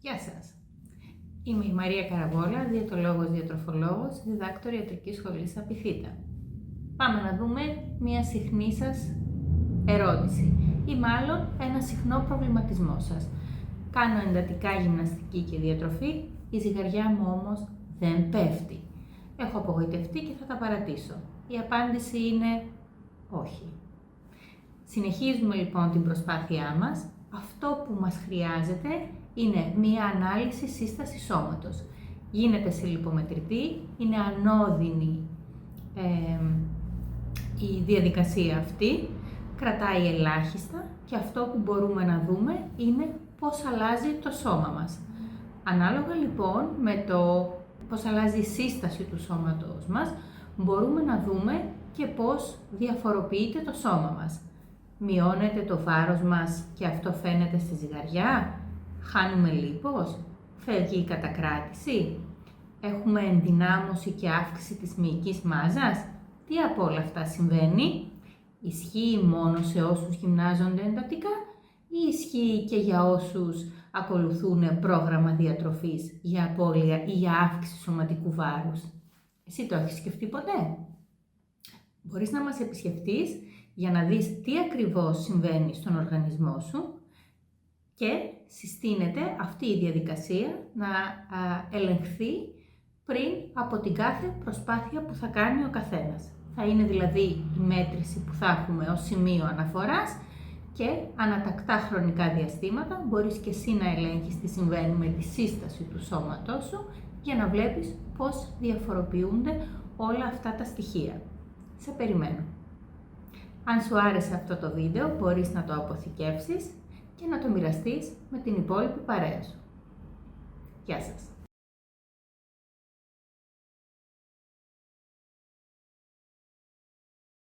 Γεια σας! Είμαι η Μαρία Καραβόλα, διαιτολόγος, διατροφολόγος, διδάκτορ ιατρικής σχολής Απιθύτα. Πάμε να δούμε μία συχνή σας ερώτηση ή μάλλον ένα συχνό προβληματισμό σας. Κάνω εντατικά γυμναστική και διατροφή, η ζυγαριά μου όμως δεν πέφτει. Έχω απογοητευτεί και θα τα παρατήσω. Η απάντηση είναι όχι. Συνεχίζουμε λοιπόν την προσπάθειά μας. Αυτό που μας χρειάζεται είναι μία ανάλυση σύστασης σώματος. Γίνεται σε λιπομετρητή, είναι ανώδυνη η διαδικασία αυτή, κρατάει ελάχιστα και αυτό που μπορούμε να δούμε είναι πώς αλλάζει το σώμα μας. Ανάλογα λοιπόν με το πώς αλλάζει η σύσταση του σώματος μας, μπορούμε να δούμε και πώς διαφοροποιείται το σώμα μας. Μειώνεται το βάρος μας και αυτό φαίνεται στη ζυγαριά, χάνουμε λίπος, φεύγει η κατακράτηση, έχουμε ενδυνάμωση και αύξηση της μυϊκής μάζας. Τι από όλα αυτά συμβαίνει? Ισχύει μόνο σε όσους γυμνάζονται εντατικά ή ισχύει και για όσους ακολουθούν πρόγραμμα διατροφής για απώλεια ή για αύξηση σωματικού βάρους? Εσύ το έχεις σκεφτεί ποτέ? Μπορείς να μας επισκεφτείς για να δεις τι ακριβώς συμβαίνει στον οργανισμό σου και συστήνεται αυτή η διαδικασία να ελεγχθεί πριν από την κάθε προσπάθεια που θα κάνει ο καθένας. Θα είναι δηλαδή η μέτρηση που θα έχουμε ως σημείο αναφοράς και ανατακτά χρονικά διαστήματα μπορείς και εσύ να ελέγχεις τι συμβαίνει με τη σύσταση του σώματός σου για να βλέπεις πώς διαφοροποιούνται όλα αυτά τα στοιχεία. Σε περιμένω. Αν σου άρεσε αυτό το βίντεο, μπορείς να το αποθηκεύσεις και να το μοιραστείς με την υπόλοιπη παρέα σου. Γεια σας!